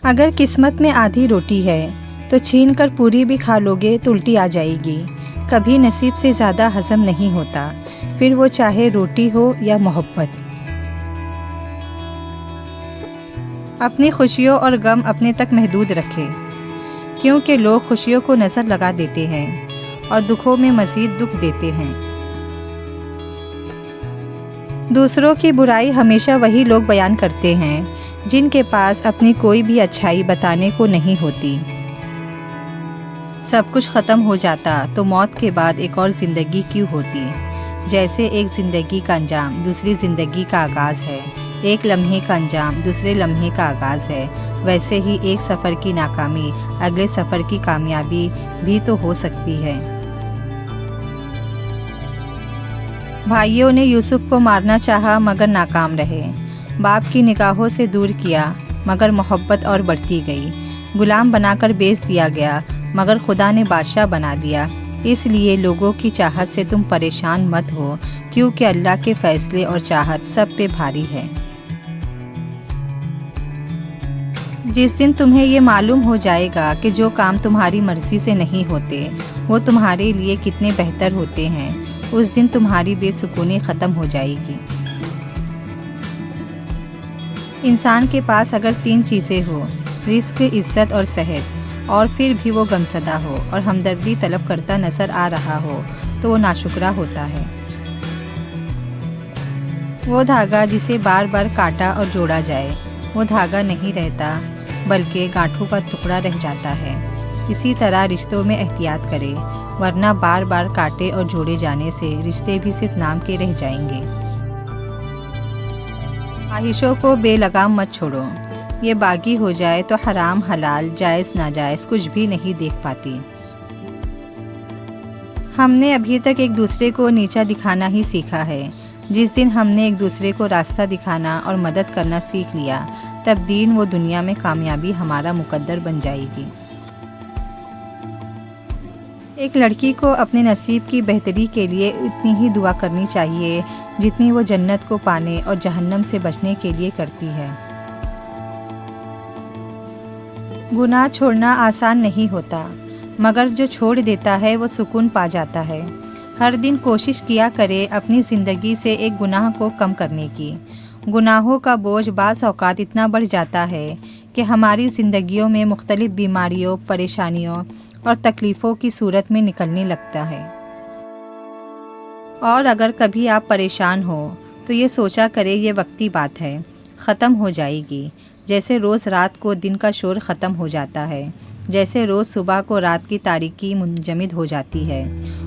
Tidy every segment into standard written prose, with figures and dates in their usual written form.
اگر قسمت میں آدھی روٹی ہے تو چھین کر پوری بھی کھا لوگے تو الٹی آ جائے گی۔ کبھی نصیب سے زیادہ ہضم نہیں ہوتا، پھر وہ چاہے روٹی ہو یا محبت۔ اپنی خوشیوں اور غم اپنے تک محدود رکھے، کیونکہ لوگ خوشیوں کو نظر لگا دیتے ہیں اور دکھوں میں مزید دکھ دیتے ہیں۔ دوسروں کی برائی ہمیشہ وہی لوگ بیان کرتے ہیں جن کے پاس اپنی کوئی بھی اچھائی بتانے کو نہیں ہوتی۔ سب کچھ ختم ہو جاتا تو موت کے بعد ایک اور زندگی کیوں ہوتی؟ جیسے ایک زندگی کا انجام دوسری زندگی کا آغاز ہے، ایک لمحے کا انجام دوسرے لمحے کا آغاز ہے، ویسے ہی ایک سفر کی ناکامی اگلے سفر کی کامیابی بھی تو ہو سکتی ہے۔ بھائیوں نے یوسف کو مارنا چاہا مگر ناکام رہے، باپ کی نگاہوں سے دور کیا مگر محبت اور بڑھتی گئی، غلام بنا کر بیچ دیا گیا مگر خدا نے بادشاہ بنا دیا۔ اس لیے لوگوں کی چاہت سے تم پریشان مت ہو، کیونکہ اللہ کے فیصلے اور چاہت سب پہ بھاری ہے۔ جس دن تمہیں یہ معلوم ہو جائے گا کہ جو کام تمہاری مرضی سے نہیں ہوتے وہ تمہارے لیے کتنے بہتر ہوتے ہیں، اس دن تمہاری بے سکونی ختم ہو جائے گی۔ انسان کے پاس اگر 3 چیزیں ہو، رزق، عزت اور صحت، اور پھر بھی وہ غمزدہ ہو اور ہمدردی طلب کرتا نظر آ رہا ہو تو وہ ناشکرا ہوتا ہے۔ وہ دھاگا جسے بار بار کاٹا اور جوڑا جائے وہ دھاگا نہیں رہتا بلکہ گانٹھوں کا ٹکڑا رہ جاتا ہے۔ اسی طرح رشتوں میں احتیاط کرے، ورنہ بار بار کاٹے اور جوڑے جانے سے رشتے بھی صرف نام کے رہ جائیں گے۔ خواہشوں کو بے لگام مت چھوڑو، یہ باغی ہو جائے تو حرام حلال جائز ناجائز کچھ بھی نہیں دیکھ پاتی۔ ہم نے ابھی تک ایک دوسرے کو نیچا دکھانا ہی سیکھا ہے۔ جس دن ہم نے ایک دوسرے کو راستہ دکھانا اور مدد کرنا سیکھ لیا، تب دین و دنیا میں کامیابی ہمارا مقدر بن جائے گی۔ ایک لڑکی کو اپنے نصیب کی بہتری کے لیے اتنی ہی دعا کرنی چاہیے جتنی وہ جنت کو پانے اور جہنم سے بچنے کے لیے کرتی ہے۔ گناہ چھوڑنا آسان نہیں ہوتا، مگر جو چھوڑ دیتا ہے وہ سکون پا جاتا ہے۔ ہر دن کوشش کیا کرے اپنی زندگی سے ایک گناہ کو کم کرنے کی۔ گناہوں کا بوجھ بعض اوقات اتنا بڑھ جاتا ہے کہ ہماری زندگیوں میں مختلف بیماریوں، پریشانیوں اور تکلیفوں کی صورت میں نکلنے لگتا ہے۔ اور اگر کبھی آپ پریشان ہو تو یہ سوچا کرے یہ وقتی بات ہے، ختم ہو جائے گی، جیسے روز رات کو دن کا شور ختم ہو جاتا ہے، جیسے روز صبح کو رات کی تاریکی منجمد ہو جاتی ہے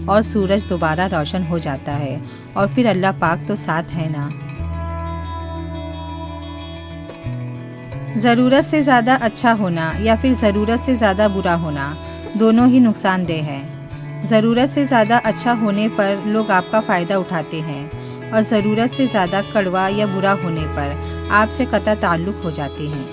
اور سورج دوبارہ روشن ہو جاتا ہے، اور پھر اللہ پاک تو ساتھ ہے نا۔ ضرورت سے زیادہ اچھا ہونا یا پھر ضرورت سے زیادہ برا ہونا دونوں ہی نقصان دہ ہیں۔ ضرورت سے زیادہ اچھا ہونے پر لوگ آپ کا فائدہ اٹھاتے ہیں، اور ضرورت سے زیادہ کڑوا یا برا ہونے پر آپ سے قطع تعلق ہو جاتے ہیں۔